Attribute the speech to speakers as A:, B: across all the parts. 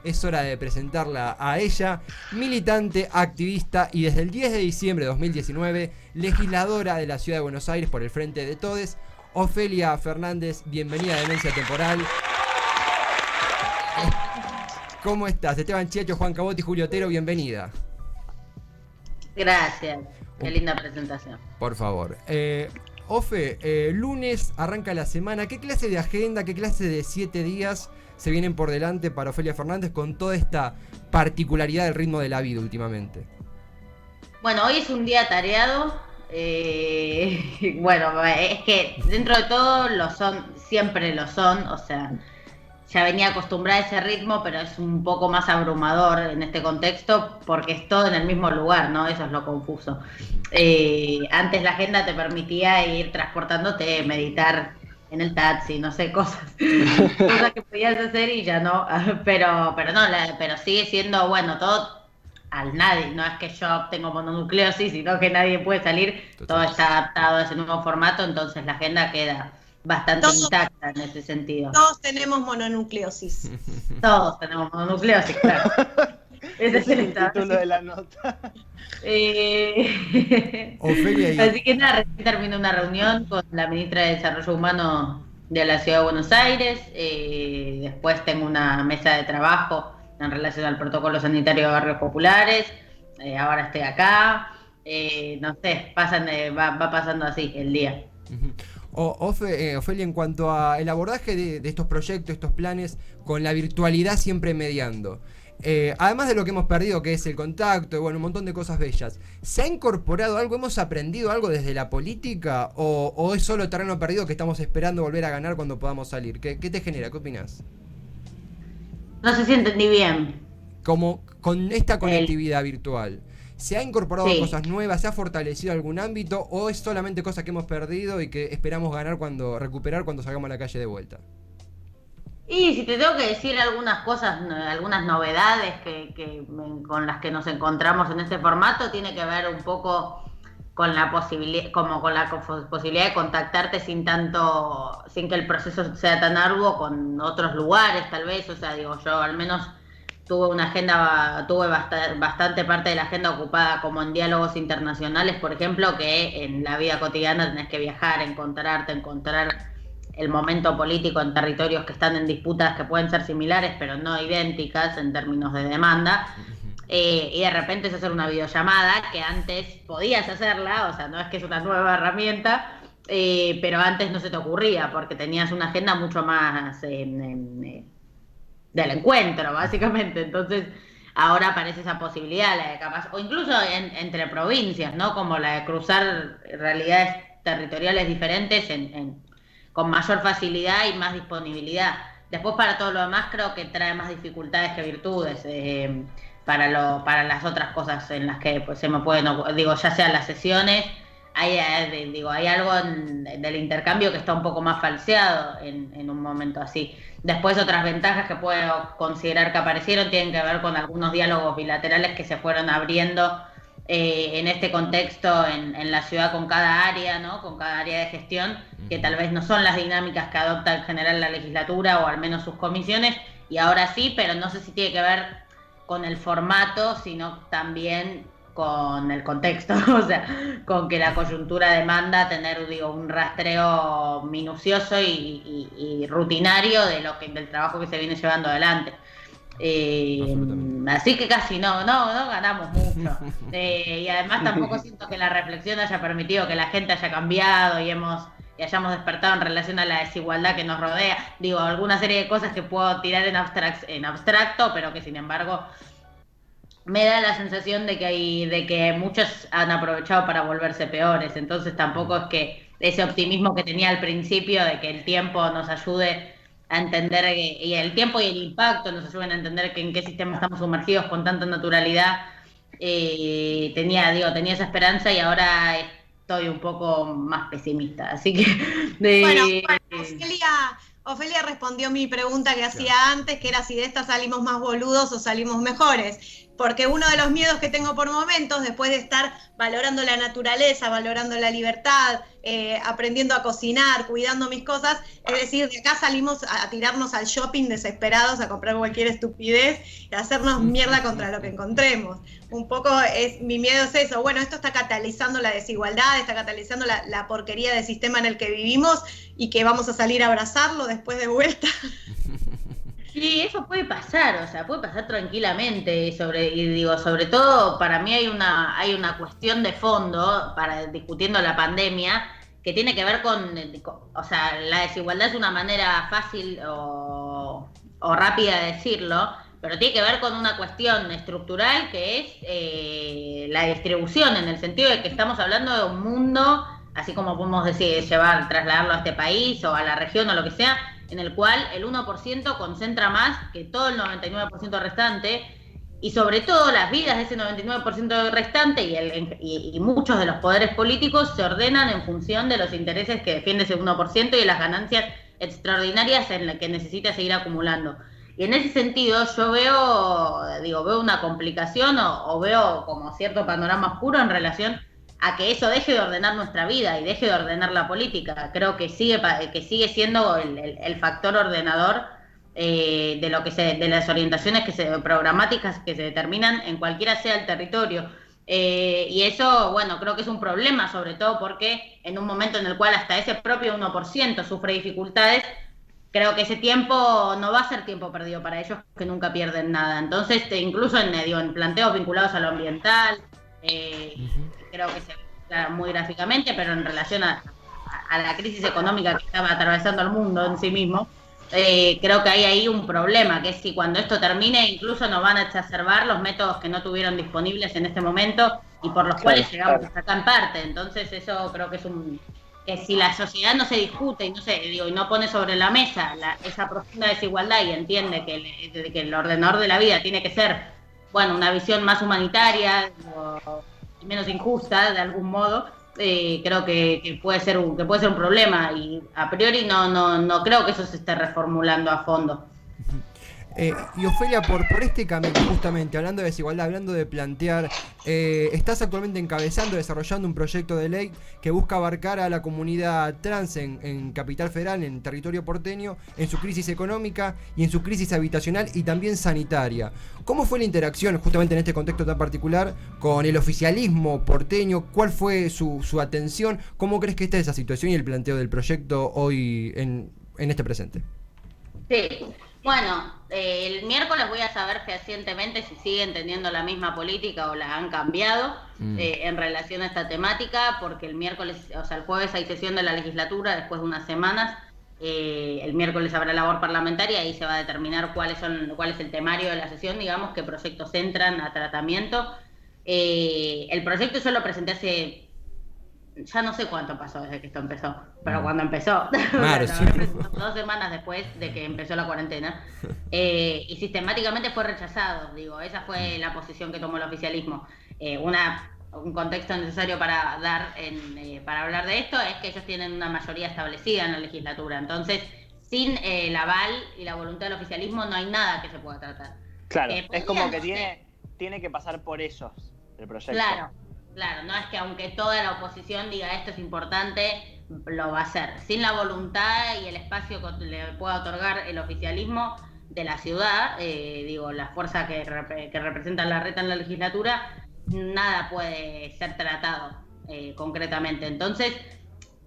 A: es hora de presentarla a ella, militante, activista y desde el 10 de diciembre de 2019, legisladora de la Ciudad de Buenos Aires por el Frente de Todes, Ofelia Fernández. Bienvenida a Demencia Temporal. ¿Cómo estás? Esteban Chiacho, Juan Cabot y Julio Otero, bienvenida.
B: Gracias, qué linda presentación.
A: Por favor. Ofe, lunes arranca la semana. ¿Qué clase de agenda, qué clase de 7 días se vienen por delante para Ofelia Fernández con toda esta particularidad del ritmo de la vida últimamente?
B: Bueno, hoy es un día tareado. Bueno, es que dentro de todo lo son, siempre lo son, o sea, ya venía acostumbrada a ese ritmo, pero es un poco más abrumador en este contexto porque es todo en el mismo lugar, ¿no? Eso es lo confuso. Antes la agenda te permitía ir transportándote, meditar en el taxi, no sé, cosas que podías hacer y ya no, pero no, pero sigue siendo, bueno, todo al nadie, no es que yo tengo mononucleosis, sino que nadie puede salir, todo está adaptado a ese nuevo formato, entonces la agenda queda bastante intacta en ese sentido.
C: Todos tenemos mononucleosis.
B: Todos tenemos mononucleosis, claro.
D: Ese es el título de la nota.
B: Así que nada, recién terminé una reunión con la ministra de Desarrollo Humano de la Ciudad de Buenos Aires. Después tengo una mesa de trabajo en relación al protocolo sanitario de barrios populares. Ahora estoy acá. No sé, va pasando así el día.
A: Ofelia, en cuanto a el abordaje de estos proyectos, estos planes, con la virtualidad siempre mediando, además de lo que hemos perdido, que es el contacto y bueno, un montón de cosas bellas, ¿se ha incorporado algo, hemos aprendido algo desde la política o es solo terreno perdido que estamos esperando volver a ganar cuando podamos salir? ¿Qué te genera? ¿Qué opinas?
B: No sé si entendí bien.
A: Como con esta conectividad virtual, ¿se ha incorporado cosas nuevas? ¿Se ha fortalecido algún ámbito? ¿O es solamente cosas que hemos perdido y que esperamos recuperar cuando salgamos a la calle de vuelta?
B: Y si te tengo que decir algunas cosas, algunas novedades con las que nos encontramos en este formato, tiene que ver un poco con la posibilidad de contactarte sin que el proceso sea tan arduo con otros lugares, tal vez. O sea, digo, yo al menos tuve bastante parte de la agenda ocupada como en diálogos internacionales, por ejemplo, que en la vida cotidiana tenés que viajar, encontrar el momento político en territorios que están en disputas que pueden ser similares, pero no idénticas en términos de demanda. Y de repente es hacer una videollamada, que antes podías hacerla, o sea, no es que es una nueva herramienta, pero antes no se te ocurría, porque tenías una agenda mucho más del encuentro, básicamente. Entonces, ahora aparece esa posibilidad, la de capaz, o incluso entre provincias, ¿no? Como la de cruzar realidades territoriales diferentes con mayor facilidad y más disponibilidad. Después, para todo lo demás, creo que trae más dificultades que virtudes. Para las otras cosas en las que pues, se me pueden, digo, ya sean las sesiones, hay algo del intercambio que está un poco más falseado en un momento así. Después, otras ventajas que puedo considerar que aparecieron tienen que ver con algunos diálogos bilaterales que se fueron abriendo en este contexto en la ciudad con cada área, ¿no? Con cada área de gestión, que tal vez no son las dinámicas que adopta en general la legislatura o al menos sus comisiones, y ahora sí, pero no sé si tiene que ver con el formato, sino también con el contexto, o sea, con que la coyuntura demanda tener, un rastreo minucioso y rutinario del trabajo que se viene llevando adelante. Así que casi no ganamos mucho. Y además tampoco siento que la reflexión haya permitido que la gente haya cambiado y hayamos despertado en relación a la desigualdad que nos rodea. Digo, alguna serie de cosas que puedo tirar en abstracto, pero que sin embargo me da la sensación de que muchos han aprovechado para volverse peores. Entonces tampoco es que ese optimismo que tenía al principio de que el tiempo nos ayude a entender, y el tiempo y el impacto nos ayuden a entender en qué sistema estamos sumergidos con tanta naturalidad, tenía esa esperanza y ahora estoy un poco más pesimista, así que...
C: Ofelia respondió mi pregunta que hacía antes, que era si de esta salimos más boludos o salimos mejores. porque uno de los miedos que tengo por momentos, después de estar valorando la naturaleza, valorando la libertad, aprendiendo a cocinar, cuidando mis cosas, es decir, de acá salimos a tirarnos al shopping desesperados, a comprar cualquier estupidez y a hacernos mierda contra lo que encontremos. Un poco mi miedo es eso. Bueno, esto está catalizando la desigualdad, está catalizando la porquería del sistema en el que vivimos y que vamos a salir a abrazarlo después de vuelta.
B: Sí, eso puede pasar, o sea, puede pasar tranquilamente, y sobre todo para mí hay una cuestión de fondo discutiendo la pandemia que tiene que ver o sea, la desigualdad es una manera fácil o rápida de decirlo, pero tiene que ver con una cuestión estructural que es la distribución, en el sentido de que estamos hablando de un mundo, así como podemos decir, trasladarlo a este país o a la región o lo que sea, en el cual el 1% concentra más que todo el 99% restante, y sobre todo las vidas de ese 99% restante y muchos de los poderes políticos se ordenan en función de los intereses que defiende ese 1% y de las ganancias extraordinarias en las que necesita seguir acumulando. Y en ese sentido yo veo una complicación o veo como cierto panorama oscuro en relación a que eso deje de ordenar nuestra vida y deje de ordenar la política. Creo que sigue siendo el factor ordenador de las orientaciones programáticas que se determinan en cualquiera sea el territorio. Y eso, bueno, creo que es un problema, sobre todo porque en un momento en el cual hasta ese propio 1% sufre dificultades, creo que ese tiempo no va a ser tiempo perdido para ellos, que nunca pierden nada. Entonces, incluso en planteos vinculados a lo ambiental, creo que se ve muy gráficamente, pero en relación a la crisis económica que estaba atravesando el mundo en sí mismo, creo que hay ahí un problema, que es si cuando esto termine incluso nos van a exacerbar los métodos que no tuvieron disponibles en este momento y por los cuales llegamos hasta acá en parte. Entonces eso creo que es que si la sociedad no se discute y no pone sobre la mesa esa profunda desigualdad y entiende que el ordenador de la vida tiene que ser, bueno, una visión más humanitaria y menos injusta de algún modo, creo que puede ser un problema, y a priori no creo que eso se esté reformulando a fondo.
A: Y Ofelia, por este camino, justamente, hablando de desigualdad, hablando de plantear, estás actualmente desarrollando un proyecto de ley que busca abarcar a la comunidad trans en Capital Federal, en territorio porteño, en su crisis económica y en su crisis habitacional y también sanitaria. ¿Cómo fue la interacción, justamente en este contexto tan particular, con el oficialismo porteño? ¿Cuál fue su atención? ¿Cómo crees que está esa situación y el planteo del proyecto hoy en este presente?
B: Sí. Bueno, el miércoles voy a saber fehacientemente si siguen teniendo la misma política o la han cambiado en relación a esta temática, porque el jueves hay sesión de la legislatura después de unas semanas. El miércoles habrá labor parlamentaria y ahí se va a determinar cuál es el temario de la sesión, digamos, qué proyectos entran a tratamiento. El proyecto yo lo presenté hace... Ya no sé cuánto pasó desde que esto empezó, pero cuando empezó,
A: claro, sí.
B: 2 semanas después de que empezó la cuarentena, y sistemáticamente fue rechazado. Esa fue la posición que tomó el oficialismo. Un contexto necesario para hablar de esto es que ellos tienen una mayoría establecida en la legislatura, entonces sin el aval y la voluntad del oficialismo no hay nada que se pueda tratar.
D: Claro, es como que tiene que pasar por ellos el proyecto.
B: Claro, no es que aunque toda la oposición diga esto es importante, lo va a hacer. Sin la voluntad y el espacio que le pueda otorgar el oficialismo de la ciudad, la fuerza que representa la reta en la legislatura, nada puede ser tratado concretamente. Entonces,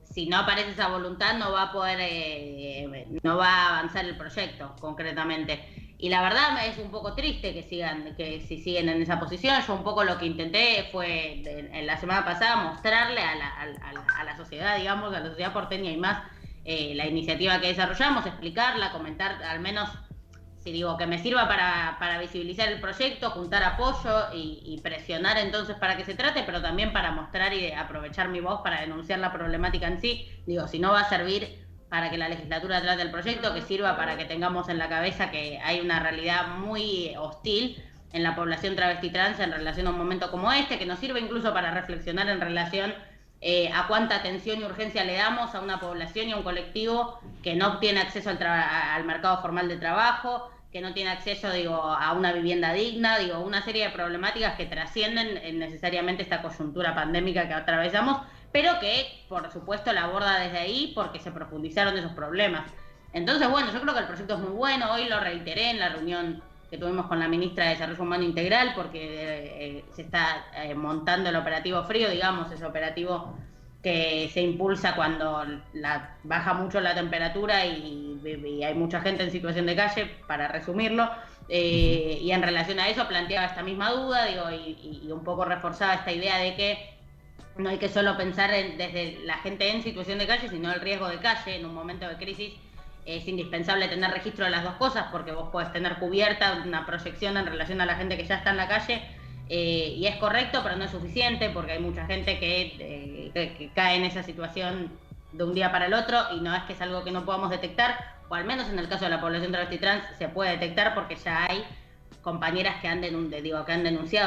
B: si no aparece esa voluntad, no va a avanzar el proyecto concretamente. Y la verdad es un poco triste que si siguen en esa posición. Yo un poco lo que intenté fue, en la semana pasada, mostrarle a la sociedad, digamos, a la sociedad porteña y más, la iniciativa que desarrollamos, explicarla, comentar, al menos, que me sirva para visibilizar el proyecto, juntar apoyo y presionar entonces para que se trate, pero también para mostrar y aprovechar mi voz para denunciar la problemática en sí. Si no va a servir para que la legislatura trate el proyecto, que sirva para que tengamos en la cabeza que hay una realidad muy hostil en la población travesti trans en relación a un momento como este, que nos sirve incluso para reflexionar en relación a cuánta atención y urgencia le damos a una población y a un colectivo que no obtiene acceso al mercado formal de trabajo, que no tiene acceso, digo, a una vivienda digna, digo, una serie de problemáticas que trascienden necesariamente esta coyuntura pandémica que atravesamos, pero que, por supuesto, la aborda desde ahí porque se profundizaron esos problemas. Entonces, bueno, yo creo que el proyecto es muy bueno. Hoy lo reiteré en la reunión que tuvimos con la ministra de Desarrollo Humano Integral, porque se está montando el operativo frío, digamos, ese operativo que se impulsa cuando baja mucho la temperatura y hay mucha gente en situación de calle, para resumirlo, y en relación a eso planteaba esta misma duda, digo, y un poco reforzaba esta idea de que no hay que solo pensar desde la gente en situación de calle, sino el riesgo de calle. En un momento de crisis es indispensable tener registro de las dos cosas, porque vos podés tener cubierta una proyección en relación a la gente que ya está en la calle, y es correcto, pero no es suficiente, porque hay mucha gente que cae en esa situación de un día para el otro, y no es que es algo que no podamos detectar, o al menos en el caso de la población travesti trans se puede detectar, porque ya hay compañeras que han denunciado,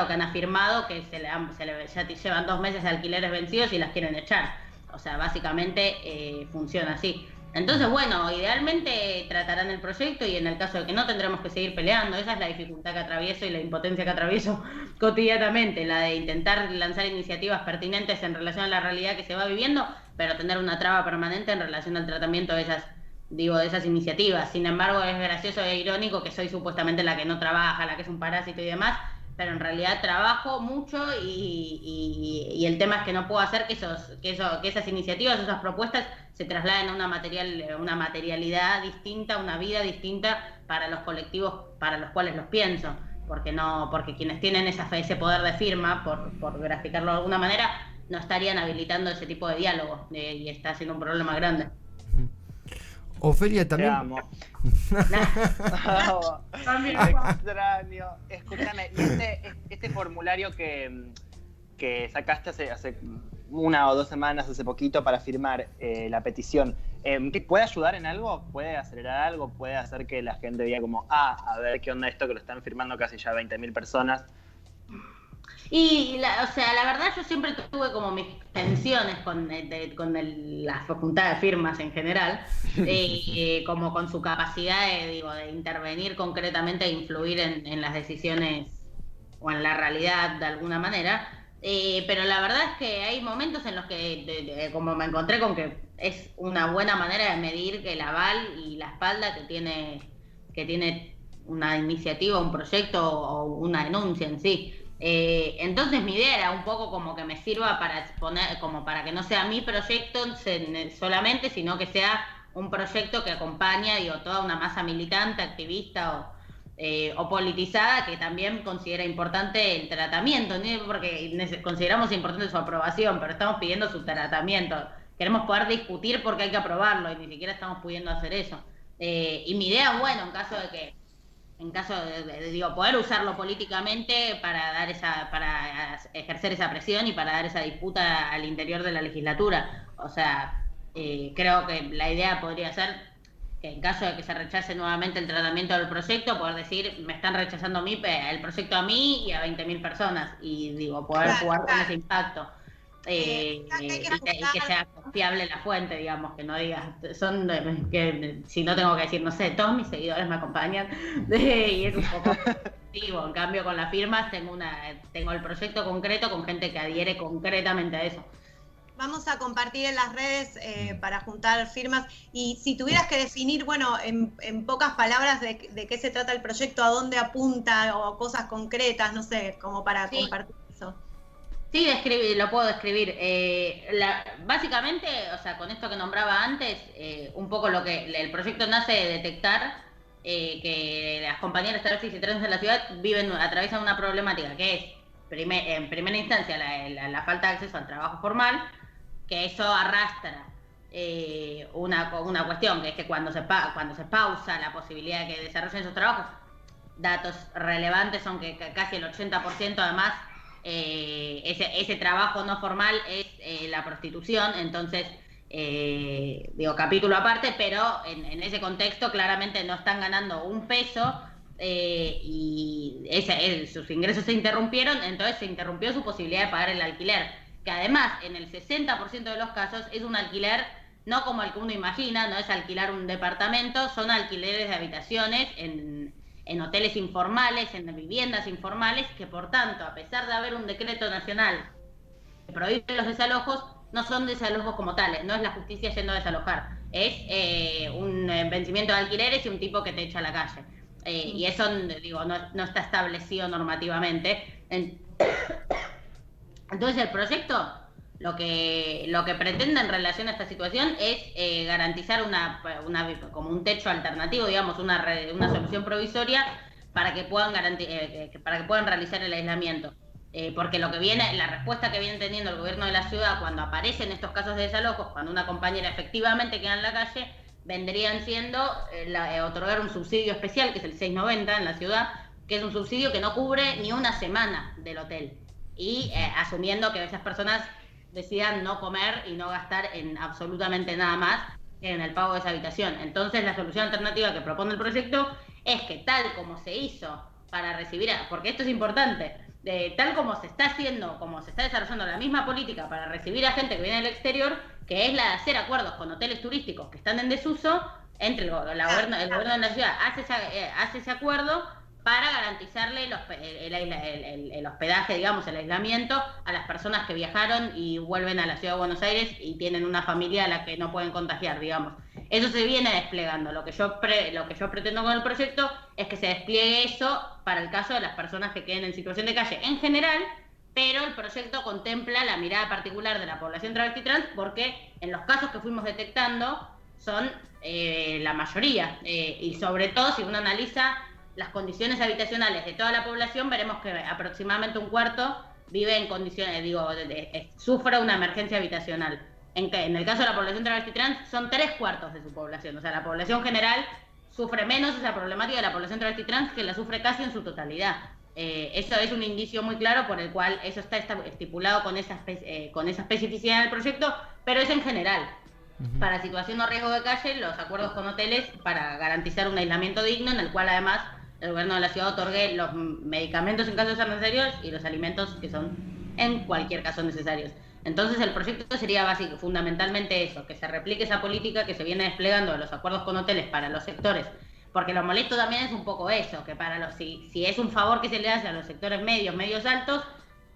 B: que han afirmado que ya llevan 2 meses de alquileres vencidos y las quieren echar. O sea, básicamente funciona así. Entonces, bueno, idealmente tratarán el proyecto, y en el caso de que no, tendremos que seguir peleando. Esa es la dificultad que atravieso y la impotencia que atravieso cotidianamente, la de intentar lanzar iniciativas pertinentes en relación a la realidad que se va viviendo, pero tener una traba permanente en relación al tratamiento de esas iniciativas. Sin embargo, es gracioso e irónico que soy supuestamente la que no trabaja, la que es un parásito y demás, pero en realidad trabajo mucho, y el tema es que no puedo hacer que esas iniciativas, esas propuestas se trasladen a una materialidad distinta, una vida distinta para los colectivos para los cuales los pienso, porque quienes tienen ese poder de firma, por graficarlo de alguna manera, no estarían habilitando ese tipo de diálogo, y está siendo un problema grande.
A: Ofelia, también.
D: Te amo. Te extraño. Escúchame, y este formulario que sacaste hace 1 o 2 semanas, hace poquito, para firmar la petición, ¿puede ayudar en algo? ¿Puede acelerar algo? ¿Puede hacer que la gente diga como, a ver qué onda esto, que lo están firmando casi ya 20.000 personas?
B: Y la verdad, yo siempre tuve como mis tensiones con la facultad de firmas en general, como con su capacidad de intervenir concretamente e influir en las decisiones o en la realidad de alguna manera. Pero la verdad es que hay momentos en los que como me encontré con que es una buena manera de medir el aval y la espalda que tiene una iniciativa, un proyecto o una denuncia en sí. Entonces mi idea era un poco como que me sirva para exponer, como para que no sea mi proyecto solamente, sino que sea un proyecto que acompaña, toda una masa militante, activista o politizada, que también considera importante el tratamiento, ¿no? Porque consideramos importante su aprobación, pero estamos pidiendo su tratamiento. Queremos poder discutir porque hay que aprobarlo, y ni siquiera estamos pudiendo hacer eso. Y mi idea, bueno, en caso de poder usarlo políticamente para ejercer esa presión y para dar esa disputa al interior de la legislatura. O sea, creo que la idea podría ser que en caso de que se rechace nuevamente el tratamiento del proyecto, poder decir, me están rechazando el proyecto a mí y a 20.000 personas, y poder jugar con ese impacto. Y que sea confiable la fuente, digamos, que no digas, que si no tengo que decir, no sé, todos mis seguidores me acompañan, y es un poco positivo. En cambio, con las firmas tengo el proyecto concreto con gente que adhiere concretamente a eso.
C: Vamos a compartir en las redes para juntar firmas, y si tuvieras que definir, bueno, en pocas palabras de qué se trata el proyecto, a dónde apunta, o cosas concretas, no sé, como para compartir eso.
B: Sí, lo puedo describir. Básicamente, o sea, con esto que nombraba antes, un poco el proyecto nace de detectar que las compañeras travestis y trans de la ciudad atraviesan una problemática que es, en primera instancia, la falta de acceso al trabajo formal, que eso arrastra una cuestión, que es que cuando se pausa la posibilidad de que desarrollen esos trabajos, datos relevantes son que casi el 80% además, ese trabajo no formal es la prostitución. Entonces, capítulo aparte, pero en ese contexto claramente no están ganando un peso, y sus ingresos se interrumpieron, entonces se interrumpió su posibilidad de pagar el alquiler, que además en el 60% de los casos es un alquiler no como el que uno imagina, no es alquilar un departamento, son alquileres de habitaciones en hoteles informales, en viviendas informales, que por tanto, a pesar de haber un decreto nacional que prohíbe los desalojos, no son desalojos como tales, no es la justicia yendo a desalojar, es un vencimiento de alquileres y un tipo que te echa a la calle. Y eso, digo, no está establecido normativamente. Entonces el proyecto lo que pretende en relación a esta situación es garantizar como un techo alternativo, digamos, una solución provisoria para que puedan realizar el aislamiento. Porque la respuesta que viene teniendo el gobierno de la ciudad cuando aparecen estos casos de desalojos, cuando una compañera efectivamente queda en la calle, vendrían siendo otorgar un subsidio especial, que es el 690 en la ciudad, que es un subsidio que no cubre ni una semana del hotel. Y asumiendo que esas personas decidan no comer y no gastar en absolutamente nada más que en el pago de esa habitación. Entonces la solución alternativa que propone el proyecto es que tal como se hizo para recibir, porque esto es importante, tal como se está haciendo, como se está desarrollando la misma política para recibir a gente que viene del exterior, que es la de hacer acuerdos con hoteles turísticos que están en desuso, entre el gobierno de la ciudad hace ese acuerdo para garantizarle el hospedaje, digamos, el aislamiento a las personas que viajaron y vuelven a la ciudad de Buenos Aires y tienen una familia a la que no pueden contagiar, digamos. Eso se viene desplegando. Lo que yo pretendo con el proyecto es que se despliegue eso para el caso de las personas que queden en situación de calle en general, pero el proyecto contempla la mirada particular de la población travesti trans porque en los casos que fuimos detectando son la mayoría. Y sobre todo si uno analiza las condiciones habitacionales de toda la población, veremos que aproximadamente un cuarto vive en condiciones, sufre una emergencia habitacional. En el caso de la población travesti trans son 3/4 de su población, o sea, la población general sufre menos esa problemática de la población travesti trans, que la sufre casi en su totalidad. Eso es un indicio muy claro por el cual eso está estipulado con esa especificidad en el proyecto, pero es en general. Para situación o riesgo de calle, los acuerdos con hoteles para garantizar un aislamiento digno, en el cual además el gobierno de la ciudad otorgue los medicamentos en caso de ser necesarios y los alimentos que son en cualquier caso necesarios. Entonces el proyecto sería fundamentalmente eso, que se replique esa política que se viene desplegando de los acuerdos con hoteles para los sectores, porque lo molesto también es un poco eso, que si es un favor que se le hace a los sectores medios altos,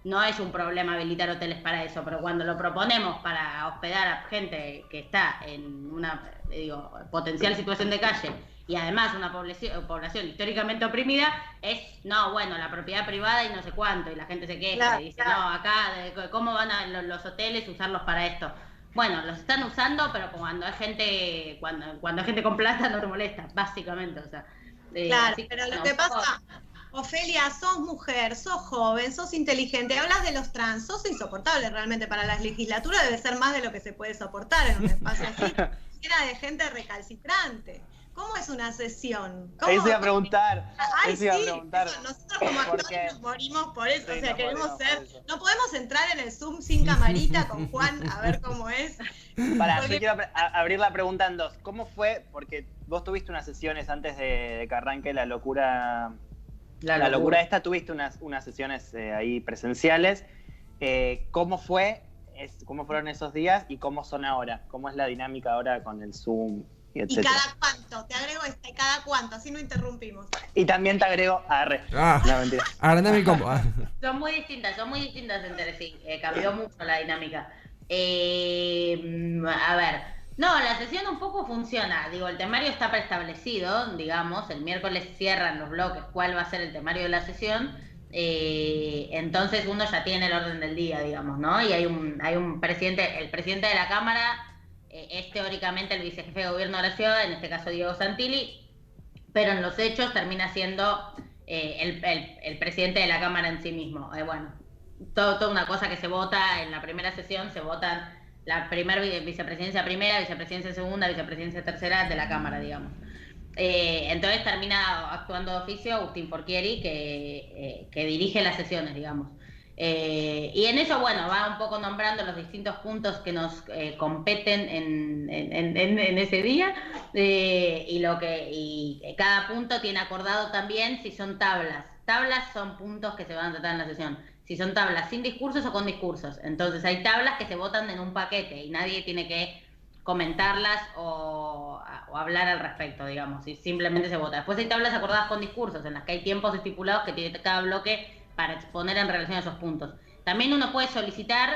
B: no es un problema habilitar hoteles para eso, pero cuando lo proponemos para hospedar a gente que está en una potencial situación de calle y además una población históricamente oprimida, la propiedad privada y no sé cuánto, y la gente se queja y dice, no, acá, ¿cómo van a los hoteles usarlos para esto? Bueno, los están usando, pero cuando hay gente con plata no te molesta, básicamente, o sea.
C: Claro, pero lo que pasa, Ofelia, sos mujer, sos joven, sos inteligente, hablas de los trans, sos insoportable realmente para la legislatura, debe ser más de lo que se puede soportar en un espacio así, llena de gente recalcitrante. ¿Cómo es una sesión?
D: Eso iba a preguntar.
C: Nosotros como actores nos morimos por eso, o sea, queremos ser... No podemos entrar en el Zoom sin camarita con Juan a ver cómo es.
D: Yo quiero abrir la pregunta en dos. ¿Cómo fue? Porque vos tuviste unas sesiones antes de que arranque la locura... La locura esta, tuviste unas sesiones ahí presenciales. ¿Cómo fue? ¿Cómo fueron esos días y cómo son ahora? ¿Cómo es la dinámica ahora con el Zoom?
C: ¿Y cada cuánto? Te agrego cada cuánto, así no interrumpimos.
D: Y también te agrego no, mentira.
A: Agrandame el combo.
B: Son muy distintas entre sí. Cambió mucho la dinámica. A ver, no, la sesión un poco funciona. El temario está preestablecido, digamos. El miércoles cierran los bloques cuál va a ser el temario de la sesión. Entonces uno ya tiene el orden del día, digamos, ¿no? Y hay un presidente, el presidente de la Cámara. Es teóricamente el vicejefe de gobierno de la ciudad, en este caso Diego Santilli, pero en los hechos termina siendo el presidente de la Cámara en sí mismo. Toda una cosa que se vota en la primera sesión, se votan la vicepresidencia primera, vicepresidencia segunda, vicepresidencia tercera de la Cámara, digamos. Entonces termina actuando de oficio Agustín Forchieri, que dirige las sesiones, digamos. Y en eso, va un poco nombrando los distintos puntos que nos competen en ese día, y cada punto tiene acordado también si son tablas. Tablas son puntos que se van a tratar en la sesión. Si son tablas sin discursos o con discursos. Entonces hay tablas que se votan en un paquete y nadie tiene que comentarlas o hablar al respecto, digamos, y simplemente se vota. Después hay tablas acordadas con discursos, en las que hay tiempos estipulados que tiene cada bloque para exponer en relación a esos puntos. También uno puede solicitar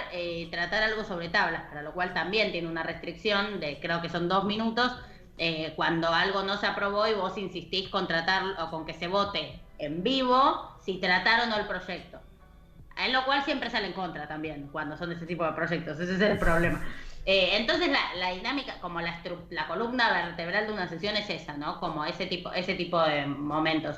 B: tratar algo sobre tablas, para lo cual también tiene una restricción de, creo que son 2 minutos, cuando algo no se aprobó y vos insistís con tratar o con que se vote en vivo si tratar o no el proyecto. En lo cual siempre sale en contra también, cuando son ese tipo de proyectos, ese es el problema. Entonces la dinámica, como la columna vertebral de una sesión es esa, ¿no? Como ese tipo de momentos.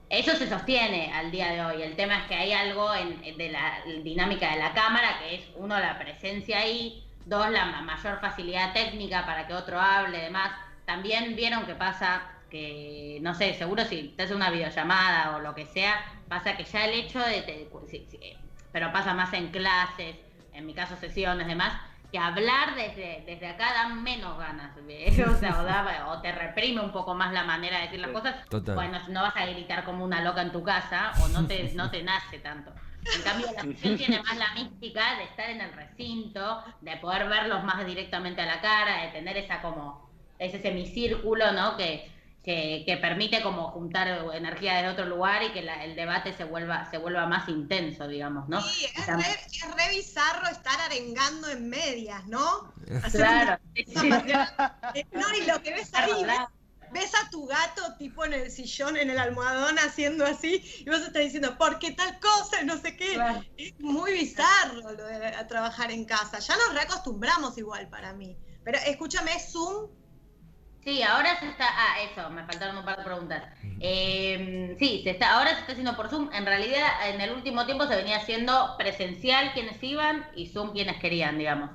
B: Eso se sostiene al día de hoy. El tema es que hay algo de la dinámica de la cámara, que es, uno, la presencia ahí, dos, la mayor facilidad técnica para que otro hable, demás. También vieron que pasa que, no sé, seguro si te hace una videollamada o lo que sea, pasa que ya el hecho de, pero pasa más en clases, en mi caso sesiones, demás, que hablar desde acá da menos ganas, o sea, o te reprime un poco más la manera de decir las cosas.
A: Total.
B: Bueno, no vas a gritar como una loca en tu casa, o no te nace tanto. En cambio, la sesión tiene más la mística de estar en el recinto, de poder verlos más directamente a la cara, de tener ese semicírculo, ¿no? Que permite como juntar energía desde otro lugar y que el debate se vuelva más intenso, digamos, ¿no?
C: Sí, es re bizarro estar arengando en medias, ¿no?
B: Claro.
C: No, y lo que ves ahí, ves a tu gato tipo en el sillón, en el almohadón, haciendo así, y vos estás diciendo, ¿por qué tal cosa? No sé qué. Claro. Es muy bizarro lo de trabajar en casa. Ya nos reacostumbramos igual para mí. Pero escúchame, ¿es Zoom?
B: Sí, ahora se está... eso, me faltaron un par de preguntas. Sí, ahora se está haciendo por Zoom. En realidad, en el último tiempo se venía haciendo presencial quienes iban y Zoom quienes querían, digamos.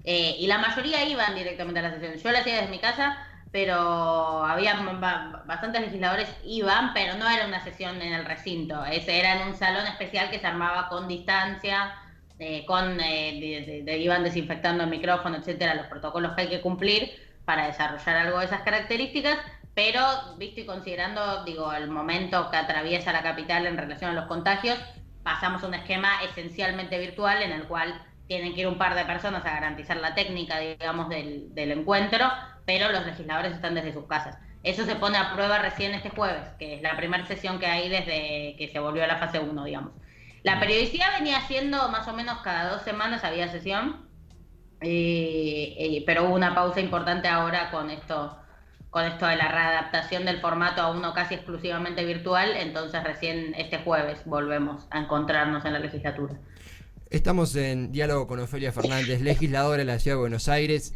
B: Y la mayoría iban directamente a la sesión. Yo la hacía desde mi casa, pero había bastantes legisladores iban, pero no era una sesión en el recinto. Era en un salón especial que se armaba con distancia, iban desinfectando el micrófono, etcétera, los protocolos que hay que cumplir para desarrollar algo de esas características, pero visto y considerando, digo, el momento que atraviesa la capital en relación a los contagios, pasamos a un esquema esencialmente virtual en el cual tienen que ir un par de personas a garantizar la técnica, digamos, del encuentro, pero los legisladores están desde sus casas. Eso se pone a prueba recién este jueves, que es la primera sesión que hay desde que se volvió a la fase 1, digamos. La periodicidad venía siendo más o menos cada 2 semanas había sesión, pero hubo una pausa importante ahora con esto de la readaptación del formato a uno casi exclusivamente virtual, entonces recién este jueves volvemos a encontrarnos en la legislatura.
A: Estamos en diálogo con Ofelia Fernández, legisladora de la Ciudad de Buenos Aires.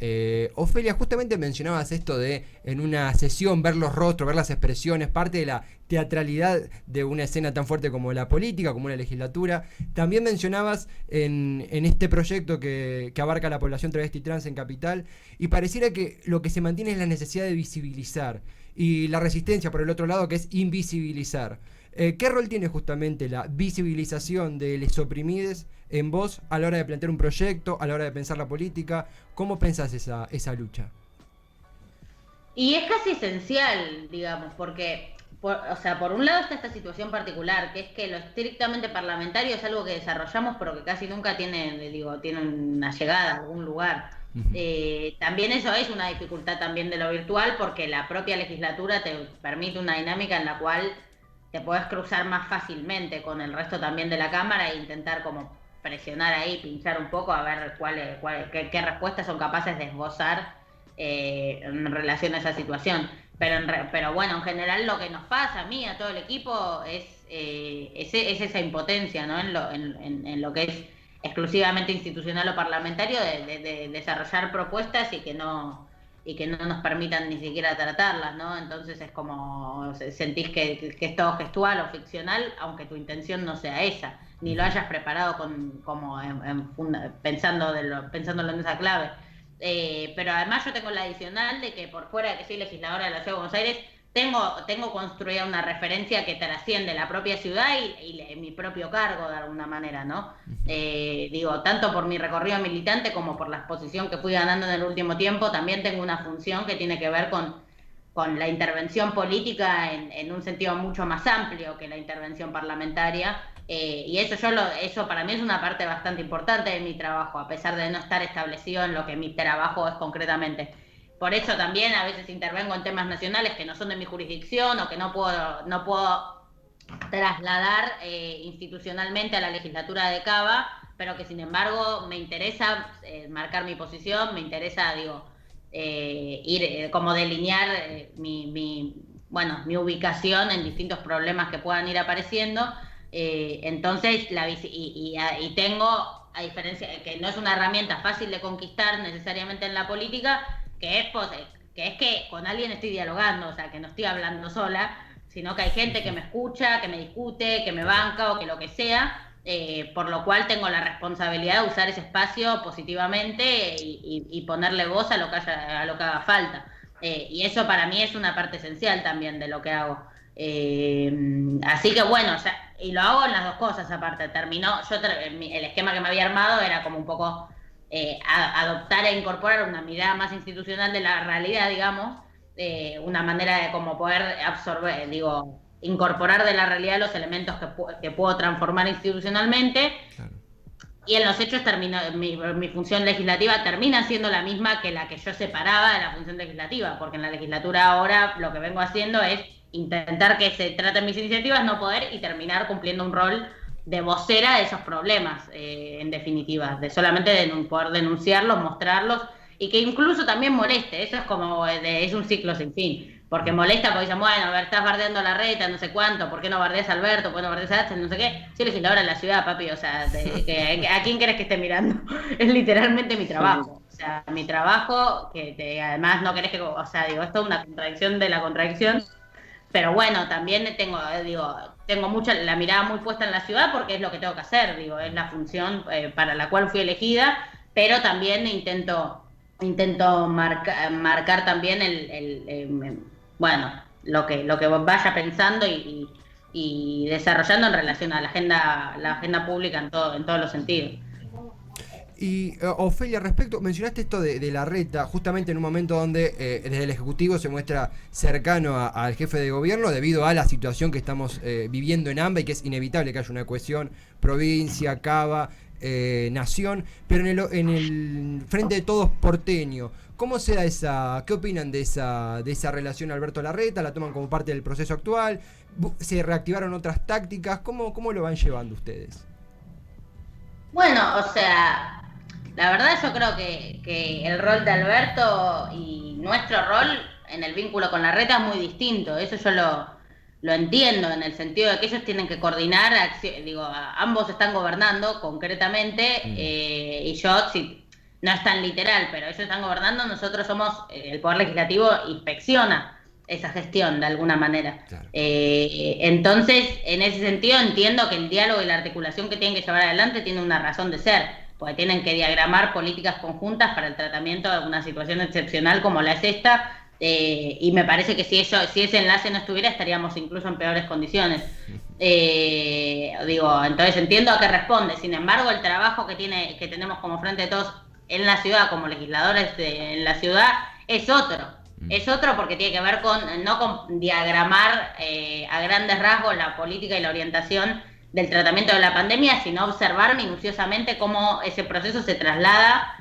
A: Ofelia, justamente mencionabas esto de en una sesión ver los rostros, ver las expresiones, parte de la teatralidad de una escena tan fuerte como la política, como una legislatura. También mencionabas en este proyecto que abarca la población travesti trans en Capital, y pareciera que lo que se mantiene es la necesidad de visibilizar y la resistencia por el otro lado, que es invisibilizar. ¿Qué rol tiene justamente la visibilización de los oprimidos en vos a la hora de plantear un proyecto, a la hora de pensar la política? ¿Cómo pensás esa lucha?
B: Y es casi esencial, digamos, porque, por un lado está esta situación particular, que es que lo estrictamente parlamentario es algo que desarrollamos, pero que casi nunca tiene una llegada a algún lugar. También eso es una dificultad también de lo virtual, porque la propia legislatura te permite una dinámica en la cual te podés cruzar más fácilmente con el resto también de la Cámara e intentar como presionar ahí, pinchar un poco a ver qué respuestas son capaces de esbozar en relación a esa situación. Pero bueno, en general lo que nos pasa a mí, a todo el equipo, es esa impotencia, ¿no? En lo que es exclusivamente institucional o parlamentario de desarrollar propuestas y que no nos permitan ni siquiera tratarlas, ¿no? Entonces es como sentís que es todo gestual o ficcional, aunque tu intención no sea esa, ni lo hayas preparado pensándolo en esa clave. Pero además yo tengo la adicional de que por fuera de que soy legisladora de la Ciudad de Buenos Aires, tengo construida una referencia que trasciende la propia ciudad y mi propio cargo de alguna manera, ¿no? Tanto por mi recorrido militante como por la exposición que fui ganando en el último tiempo, también tengo una función que tiene que ver con la intervención política en un sentido mucho más amplio que la intervención parlamentaria, Y eso para mí es una parte bastante importante de mi trabajo, a pesar de no estar establecido en lo que mi trabajo es concretamente. Por eso también a veces intervengo en temas nacionales que no son de mi jurisdicción o que no puedo trasladar institucionalmente a la legislatura de Cava, pero que sin embargo me interesa marcar mi posición, me interesa, ir como delinear mi ubicación en distintos problemas que puedan ir apareciendo. Entonces, y tengo, a diferencia de que no es una herramienta fácil de conquistar necesariamente en la política, que es que con alguien estoy dialogando, o sea, que no estoy hablando sola, sino que hay gente que me escucha, que me discute, que me banca o que lo que sea, por lo cual tengo la responsabilidad de usar ese espacio positivamente y ponerle voz a lo que haga falta. Y eso para mí es una parte esencial también de lo que hago. Así que bueno, y lo hago en las dos cosas aparte. El esquema que me había armado era como un poco adoptar e incorporar una mirada más institucional de la realidad, digamos, una manera de como poder absorber, incorporar de la realidad los elementos que puedo transformar institucionalmente. Claro. Y en los hechos mi función legislativa termina siendo la misma que la que yo separaba de la función legislativa, porque en la legislatura ahora lo que vengo haciendo es intentar que se traten mis iniciativas, no poder, y terminar cumpliendo un rol de vocera de esos problemas, en definitiva, de solamente poder denunciarlos, mostrarlos, y que incluso también moleste. Eso es como, es un ciclo sin fin, porque molesta porque dicen, bueno, a ver, estás bardeando la reta, no sé cuánto, ¿por qué no bardeas a Alberto? ¿Por qué no bardeas a Axel? No sé qué. Soy legisladora en la ciudad, papi, o sea, ¿a quién querés que esté mirando? Es literalmente mi trabajo. O sea, mi trabajo, además no querés esto es una contradicción de la contradicción. Pero bueno, también tengo la mirada muy puesta en la ciudad porque es lo que tengo que hacer, es la función para la cual fui elegida, pero también intento marcar también lo que vaya pensando y desarrollando en relación a la agenda pública en todos los sentidos.
A: Y Ofelia, mencionaste esto de la reta, justamente en un momento donde desde el Ejecutivo se muestra cercano al jefe de gobierno debido a la situación que estamos viviendo en AMBA y que es inevitable que haya una cohesión provincia, Cava, nación, pero en el Frente de Todos porteño, ¿cómo se da qué opinan de esa relación Alberto Larreta? ¿La toman como parte del proceso actual? ¿Se reactivaron otras tácticas? ¿Cómo lo van llevando ustedes?
B: Bueno, la verdad yo creo que el rol de Alberto y nuestro rol en el vínculo con Larreta es muy distinto. Eso yo lo entiendo en el sentido de que ellos tienen que coordinar, ambos están gobernando concretamente, y no es tan literal, pero ellos están gobernando, nosotros somos, el Poder Legislativo inspecciona esa gestión de alguna manera. Claro. Entonces, en ese sentido entiendo que el diálogo y la articulación que tienen que llevar adelante tiene una razón de ser, porque tienen que diagramar políticas conjuntas para el tratamiento de una situación excepcional como la es esta, y me parece que si ese enlace no estuviera estaríamos incluso en peores condiciones. Entonces entiendo a qué responde. Sin embargo, el trabajo que tenemos como Frente de Todos en la ciudad, como legisladores en la ciudad, es otro. Es otro porque tiene que ver no con diagramar a grandes rasgos la política y la orientación del tratamiento de la pandemia, sino observar minuciosamente cómo ese proceso se traslada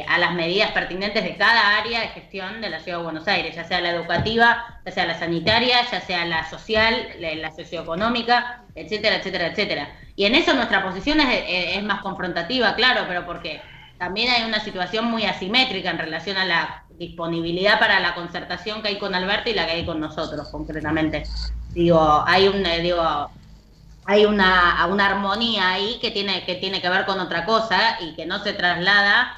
B: a las medidas pertinentes de cada área de gestión de la Ciudad de Buenos Aires, ya sea la educativa, ya sea la sanitaria, ya sea la social, la socioeconómica, etcétera, etcétera, etcétera. Y en eso nuestra posición es más confrontativa, claro, pero porque también hay una situación muy asimétrica en relación a la disponibilidad para la concertación que hay con Alberto y la que hay con nosotros, concretamente. Hay una armonía ahí que tiene que ver con otra cosa y que no se traslada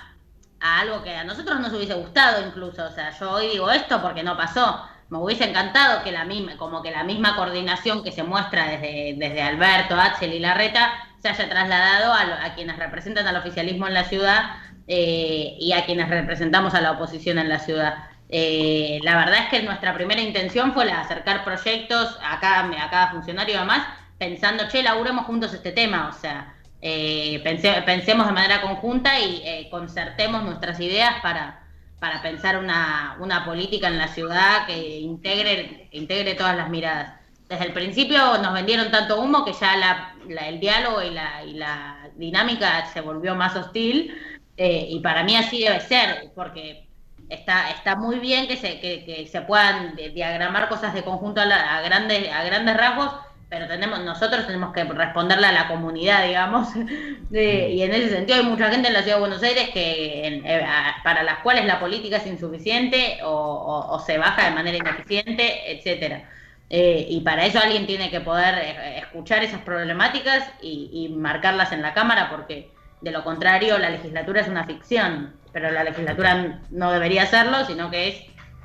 B: a algo que a nosotros nos hubiese gustado incluso. O sea, yo hoy digo esto porque no pasó. Me hubiese encantado que la misma coordinación que se muestra desde Alberto, Axel y Larreta se haya trasladado a quienes representan al oficialismo en la ciudad, y a quienes representamos a la oposición en la ciudad. La verdad es que nuestra primera intención fue la de acercar proyectos a cada funcionario y demás, pensando, laburemos juntos este tema, o sea, pensemos de manera conjunta y concertemos nuestras ideas para pensar una política en la ciudad que integre todas las miradas. desde el principio nos vendieron tanto humo que ya el diálogo y la dinámica se volvió más hostil, y para mí así debe ser, porque está muy bien que se puedan diagramar cosas de conjunto a grandes rasgos, pero nosotros tenemos que responderle a la comunidad, digamos, y en ese sentido hay mucha gente en la Ciudad de Buenos Aires para las cuales la política es insuficiente o se baja de manera ineficiente, etcétera. Y para eso alguien tiene que poder escuchar esas problemáticas y marcarlas en la Cámara, porque de lo contrario la legislatura es una ficción, pero la legislatura no debería serlo, sino que es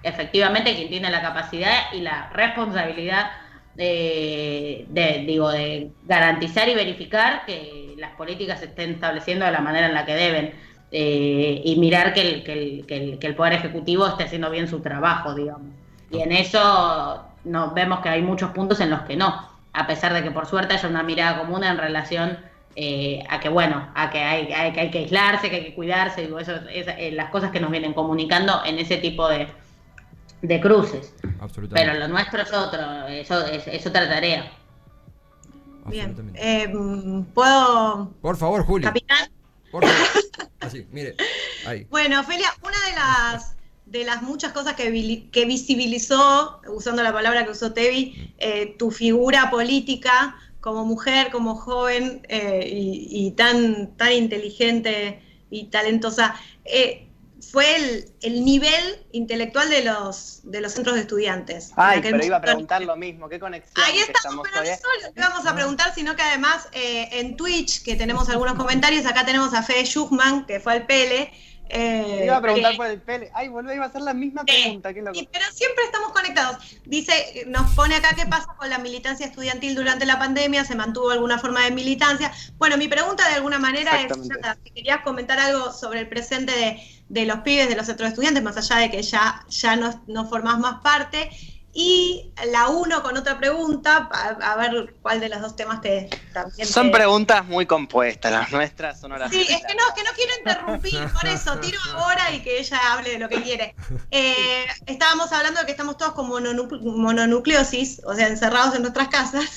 B: efectivamente quien tiene la capacidad y la responsabilidad de garantizar y verificar que las políticas se estén estableciendo de la manera en la que deben, y mirar que el Poder Ejecutivo esté haciendo bien su trabajo, digamos. Y en eso vemos que hay muchos puntos en los que no, a pesar de que por suerte haya una mirada común en relación a que hay que aislarse, que hay que cuidarse, digo, eso es las cosas que nos vienen comunicando en ese tipo de cruces. Pero lo nuestro es otro, eso es otra tarea.
C: Bien, ¿puedo?
A: Por favor, Juli.
C: Capitán.
A: Por favor. Así, mire. Ahí.
C: Bueno, Ofelia, una de las muchas cosas que visibilizó, usando la palabra que usó Tevi, tu figura política como mujer, como joven, y tan inteligente y talentosa, fue el nivel intelectual de los centros de estudiantes.
D: Ay, pero iba a preguntar lo mismo, ¿qué conexión?
C: Ahí estamos, pero no solo te vamos a preguntar, sino que además en Twitch, que tenemos algunos comentarios, acá tenemos a Fede Schuchman, que fue al Pele.
D: Iba a preguntar por el Pele. Ay, boludo, iba a hacer la misma pregunta, qué loco.
C: Pero siempre estamos conectados. Dice, nos pone acá qué pasa con la militancia estudiantil durante la pandemia, se mantuvo alguna forma de militancia. Bueno, mi pregunta de alguna manera es, si querías comentar algo sobre el presente de los pibes de los centros de estudiantes, más allá de que ya no formás más parte. Y la uno con otra pregunta, a ver cuál de los dos temas también
D: son preguntas muy compuestas, las nuestras son oraciones.
C: Sí, es que no quiero interrumpir, por eso tiro ahora y que ella hable de lo que quiere. Estábamos hablando de que estamos todos con mononucleosis, o sea, encerrados en nuestras casas.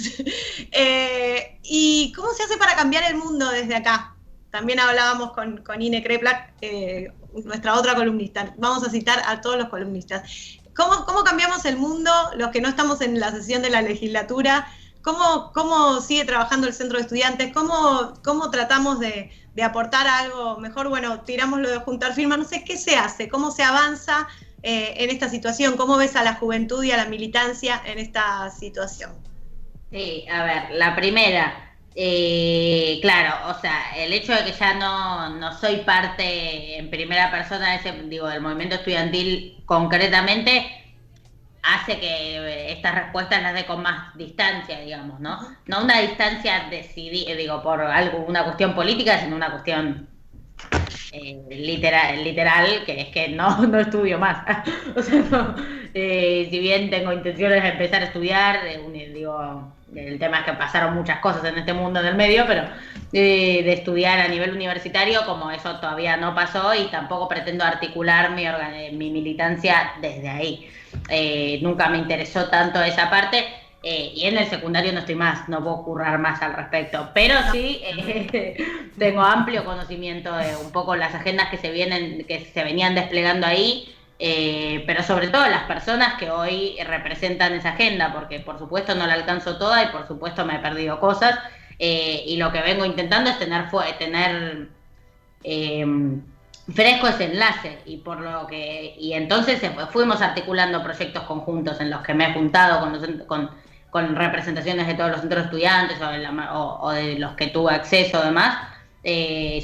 C: ¿Y cómo se hace para cambiar el mundo desde acá? También hablábamos con Ine Kreplak, nuestra otra columnista. Vamos a citar a todos los columnistas. ¿Cómo cambiamos el mundo, los que no estamos en la sesión de la legislatura? ¿Cómo sigue trabajando el centro de estudiantes? ¿Cómo tratamos de aportar algo mejor? Bueno, tiramos lo de juntar firmas, no sé qué se hace, cómo se avanza en esta situación, cómo ves a la juventud y a la militancia en esta situación.
B: Sí, a ver, la primera, claro, o sea, el hecho de que ya no soy parte en primera persona del movimiento estudiantil concretamente, hace que estas respuestas las dé con más distancia, digamos, ¿no? No una distancia decidida, por una cuestión política, sino una cuestión literal, que es que no estudio más. O sea, si bien tengo intenciones de empezar a estudiar, el tema es que pasaron muchas cosas en este mundo en el medio, pero de estudiar a nivel universitario, como eso todavía no pasó, y tampoco pretendo articular mi militancia desde ahí. Nunca me interesó tanto esa parte, y en el secundario no estoy más, no puedo currar más al respecto, pero sí tengo amplio conocimiento de un poco las agendas que se venían desplegando ahí, pero sobre todo las personas que hoy representan esa agenda, porque por supuesto no la alcanzo toda y por supuesto me he perdido cosas, y lo que vengo intentando es tener fresco ese enlace, y entonces fuimos articulando proyectos conjuntos en los que me he juntado con representaciones de todos los centros de estudiantes o de los que tuve acceso, además.